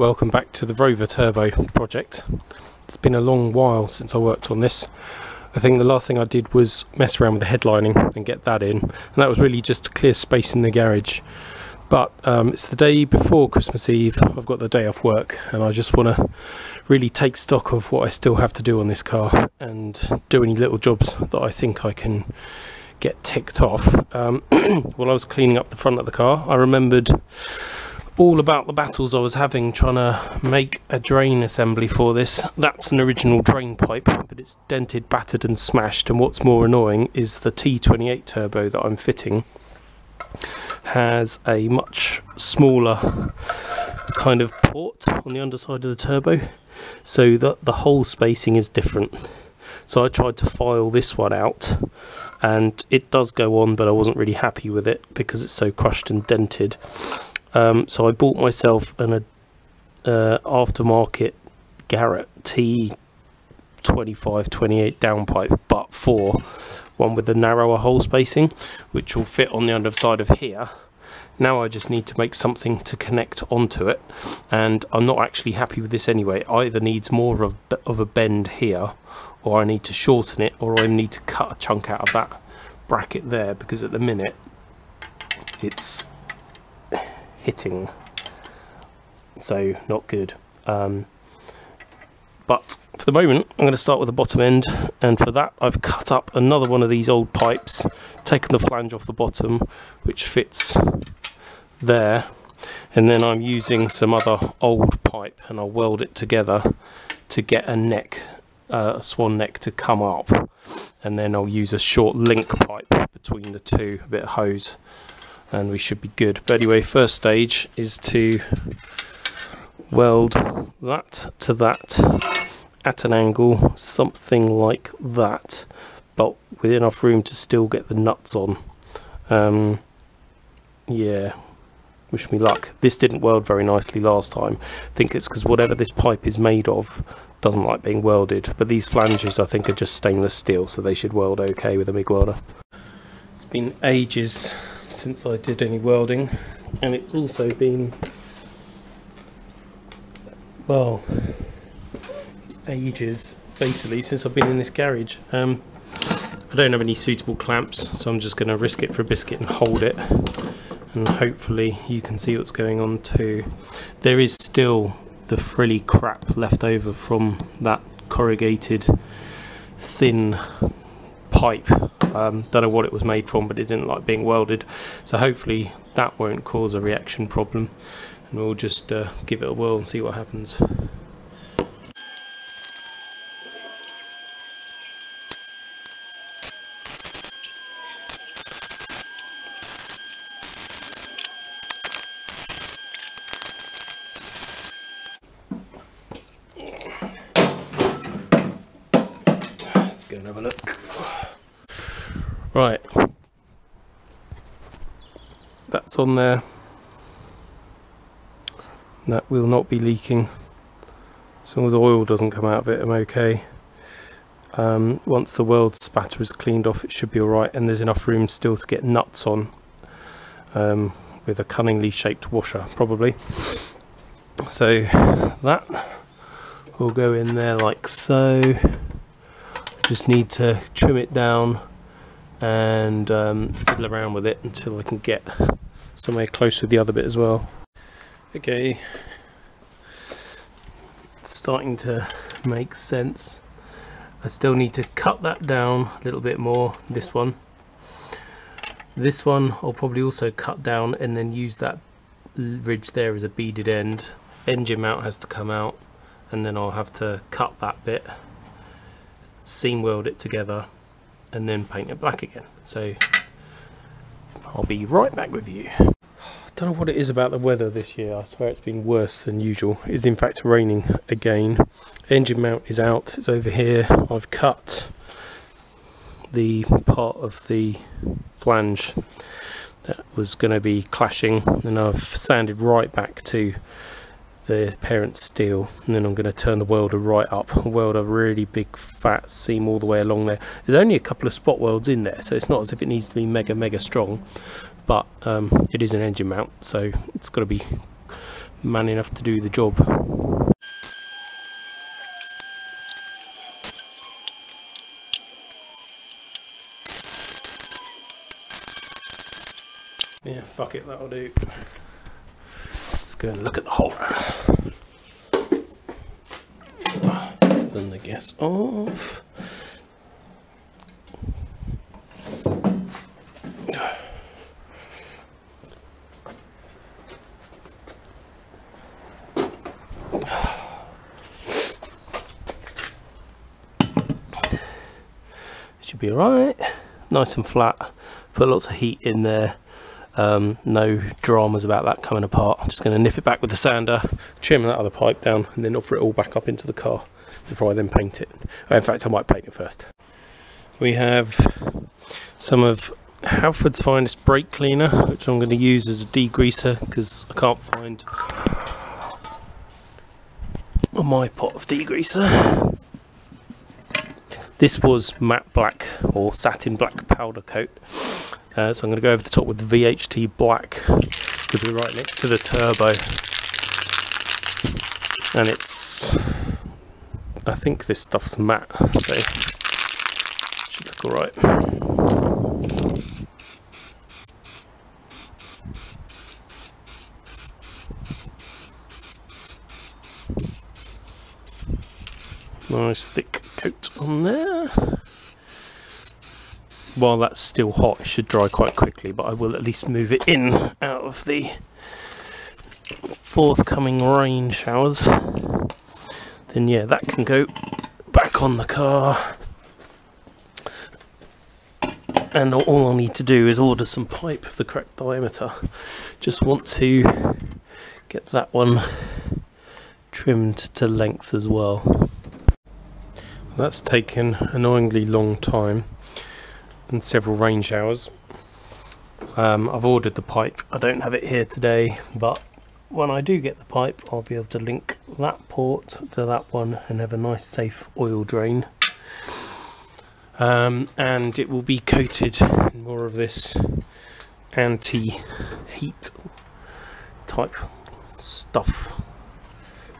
welcome back to the Rover Turbo project. It's been a long while since I worked on this. I think the last thing I did was mess around with the headlining and get that in, and that was really just to clear space in the garage. But it's the day before Christmas Eve, I've got the day off work, and I just want to really take stock of what I still have to do on this car and do any little jobs that I think I can get ticked off. While I was cleaning up the front of the car, I remembered all about the battles I was having trying to make a drain assembly for this. That's an original drain pipe, but it's dented, battered and smashed, and what's more annoying is the T28 Turbo that I'm fitting has a much smaller kind of port on the underside of the turbo, so that the hole spacing is different. So I tried to file this one out, and it does go on, but I wasn't really happy with it because it's so crushed and dented. So I bought myself an aftermarket Garrett t28 downpipe, but for one with the narrower hole spacing, which will fit on the underside of here. Now I just need to make something to connect onto it, and I'm not actually happy with this anyway. It either needs more of a bend here, or I need to shorten it, or I need to cut a chunk out of that bracket there, because at the minute it's hitting, so not good. But for the moment I'm going to start with the bottom end, and for that I've cut up another one of these old pipes, taken the flange off the bottom which fits there, and then I'm using some other old pipe and I'll weld it together to get a neck, a swan neck to come up, and then I'll use a short link pipe between the two, a bit of hose, and we should be good. But anyway, first stage is to weld that to that at an angle, something like that, but with enough room to still get the nuts on. Yeah, wish me luck. This didn't weld very nicely last time. I think it's because whatever this pipe is made of doesn't like being welded, but these flanges I think are just stainless steel, so they should weld okay with a MIG welder. It's been ages since I did any welding, and it's also been, well, ages basically since I've been in this garage. I don't have any suitable clamps, so I'm just going to risk it for a biscuit and hold it, and hopefully you can see what's going on too. There is still the frilly crap left over from that corrugated thin pipe. Don't know what it was made from, but it didn't like being welded, so hopefully that won't cause a reaction problem, and we'll just give it a whirl and see what happens. Let's go and have a look. Right, that's on there. That will not be leaking. As long as oil doesn't come out of it, I'm okay. Once the weld spatter is cleaned off, it should be alright, and there's enough room still to get nuts on with a cunningly shaped washer, probably. So that will go in there like so. Just need to trim it down and fiddle around with it until I can get somewhere close with the other bit as well. Okay, it's starting to make sense. I still need to cut that down a little bit more. This one I'll probably also cut down and then use that ridge there as a beaded end. Engine mount has to come out, and then I'll have to cut that bit, seam weld it together, and then paint it black again. So I'll be right back with you. I don't know what it is about the weather this year. I swear it's been worse than usual. It is in fact raining again. Engine mount is out, it's over here. I've cut the part of the flange that was going to be clashing, and I've sanded right back to the parent steel, and then I'm going to turn the welder right up, weld a really big fat seam all the way along there. There's only a couple of spot welds in there, so it's not as if it needs to be mega strong, but it is an engine mount, so it's got to be man enough to do the job. Yeah, fuck it, that'll do. Let's go and look at the horror. Turn the gas off. Should be alright. Nice and flat. Put lots of heat in there. No dramas about that coming apart. I'm just going to nip it back with the sander, trim that other pipe down, and then offer it all back up into the car before I then paint it. In fact, I might paint it first. We have some of Halford's finest brake cleaner, which I'm going to use as a degreaser because I can't find my pot of degreaser. This was matte black or satin black powder coat. So I'm going to go over the top with the VHT black because we're right next to the turbo, and it's, I think this stuff's matte, so it should look alright. Nice thick coat on there. While that's still hot, it should dry quite quickly, but I will at least move it in out of the forthcoming rain showers. Then yeah, that can go back on the car. And all I need to do is order some pipe of the correct diameter. Just want to get that one trimmed to length as well. That's taken annoyingly long time and several rain showers. I've ordered the pipe. I don't have it here today, but when I do get the pipe, I'll be able to link that port to that one and have a nice safe oil drain. And it will be coated in more of this anti-heat type stuff,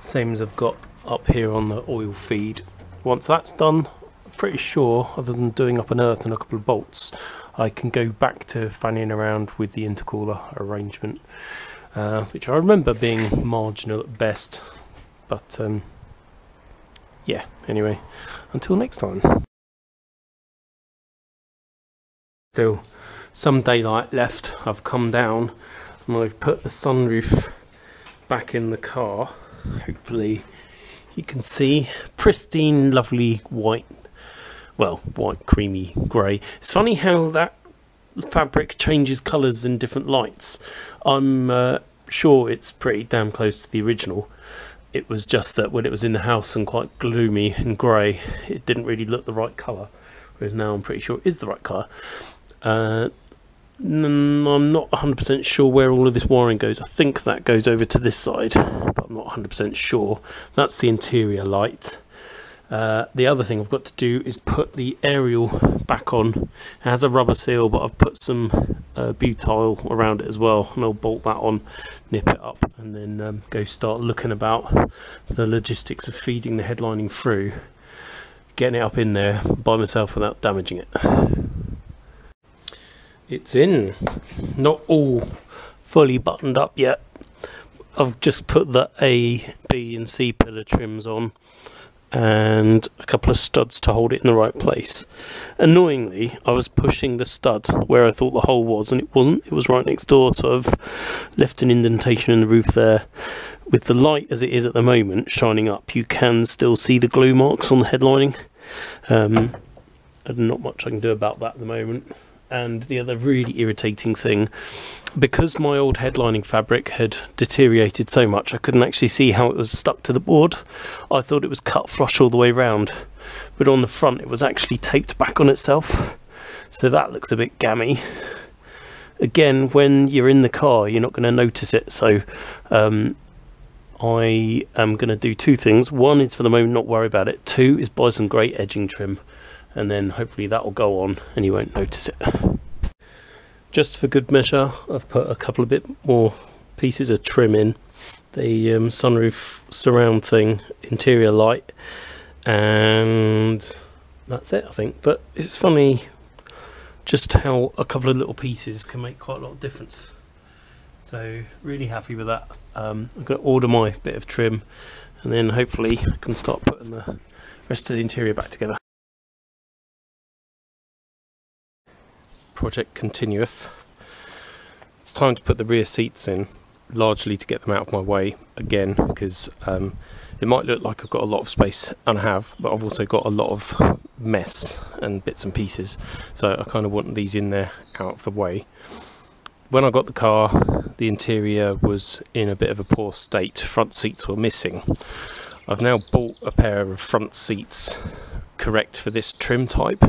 same as I've got up here on the oil feed. Once that's done, pretty sure, other than doing up an earth and a couple of bolts, I can go back to fanning around with the intercooler arrangement, which I remember being marginal at best, but yeah, anyway, until next time. Still some daylight left. I've come down and I've put the sunroof back in the car. Hopefully you can see pristine, lovely white, well, white creamy grey. It's funny how that fabric changes colours in different lights. I'm sure it's pretty damn close to the original. It was just that when it was in the house and quite gloomy and grey, it didn't really look the right colour, whereas now I'm pretty sure it is the right colour. I'm not 100% sure where all of this wiring goes. I think that goes over to this side, but I'm not 100% sure. That's the interior light. The other thing I've got to do is put the aerial back on. It has a rubber seal, but I've put some butyl around it as well, and I'll bolt that on, nip it up, and then go start looking about the logistics of feeding the headlining through, getting it up in there by myself without damaging it. It's in, not all fully buttoned up yet. I've just put the A, B and C pillar trims on and a couple of studs to hold it in the right place. Annoyingly, I was pushing the stud where I thought the hole was, and it wasn't. It was right next door, so I've left an indentation in the roof there. With the light as it is at the moment shining up, you can still see the glue marks on the headlining. And not much I can do about that at the moment. And the other really irritating thing, because my old headlining fabric had deteriorated so much, I couldn't actually see how it was stuck to the board. I thought it was cut flush all the way round, but on the front it was actually taped back on itself, so that looks a bit gammy. Again, when you're in the car you're not going to notice it, so I am going to do two things. One is for the moment not worry about it. Two is buy some great edging trim, and then hopefully that will go on and you won't notice it. Just for good measure, I've put a couple of bit more pieces of trim in. the sunroof surround thing, interior light, and that's it I think. But it's funny just how a couple of little pieces can make quite a lot of difference. So really happy with that. I'm going to order my bit of trim and then hopefully I can start putting the rest of the interior back together. Project continueth. It's time to put the rear seats in, largely to get them out of my way again, because it might look like I've got a lot of space, and I have, but I've also got a lot of mess and bits and pieces, so I kind of want these in there out of the way. When I got the car, the interior was in a bit of a poor state. Front seats were missing. I've now bought a pair of front seats correct for this trim type,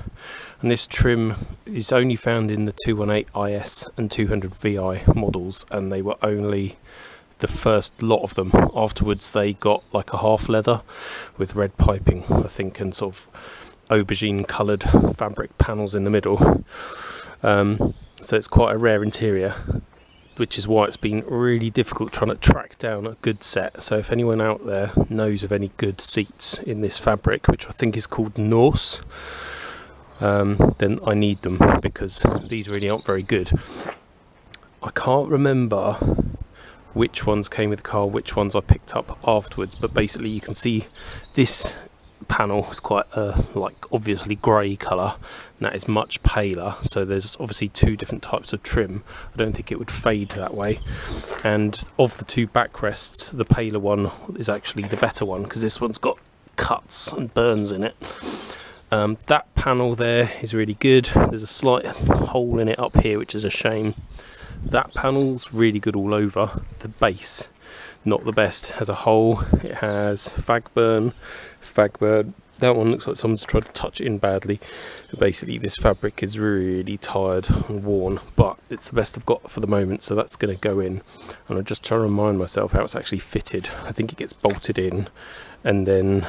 and this trim is only found in the 218 IS and 200 VI models, and they were only the first lot of them. Afterwards they got like a half leather with red piping, I think, and sort of aubergine coloured fabric panels in the middle. So it's quite a rare interior, which is why it's been really difficult trying to track down a good set. So if anyone out there knows of any good seats in this fabric, which I think is called Norse, then I need them, because these really aren't very good. I can't remember which ones came with the car, which ones I picked up afterwards, but basically you can see this panel is quite a obviously grey colour, and that is much paler, so there's obviously two different types of trim. I don't think it would fade that way, and of the two backrests, the paler one is actually the better one, because this one's got cuts and burns in it. That panel there is really good. There's a slight hole in it up here, which is a shame. That panel's really good all over. The base, not the best. It has a hole, it has fag burn. That one looks like someone's tried to touch it in badly. Basically this fabric is really tired and worn, but it's the best I've got for the moment, so that's going to go in. And I'm just trying to remind myself how it's actually fitted. I think it gets bolted in and then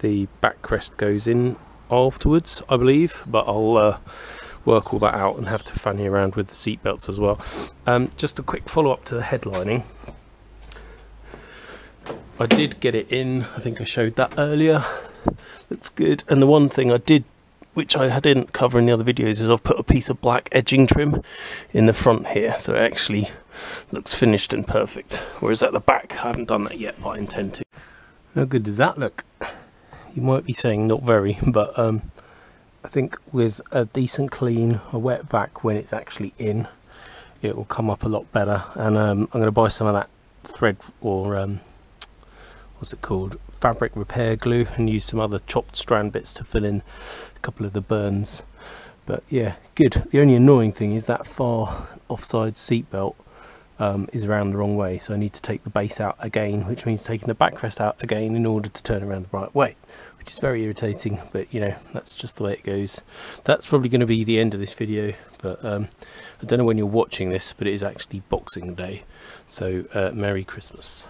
the backrest goes in afterwards, I believe, but I'll work all that out and have to fanny around with the seat belts as well. Just a quick follow-up to the headlining. I did get it in, I think I showed that earlier. Looks good. And the one thing I did, which I didn't cover in the other videos, is I've put a piece of black edging trim in the front here, so it actually looks finished and perfect. Whereas at the back, I haven't done that yet, but I intend to. How good does that look? You might be saying not very, but I think with a decent clean, a wet vac when it's actually in, it will come up a lot better. And I'm going to buy some of that thread, or what's it called, fabric repair glue, and use some other chopped strand bits to fill in a couple of the burns. But yeah, good. The only annoying thing is that far offside seat belt is around the wrong way, so I need to take the base out again, which means taking the backrest out again in order to turn around the right way, which is very irritating, but you know, that's just the way it goes. That's probably going to be the end of this video, but I don't know when you're watching this, but it is actually Boxing Day, so Merry Christmas.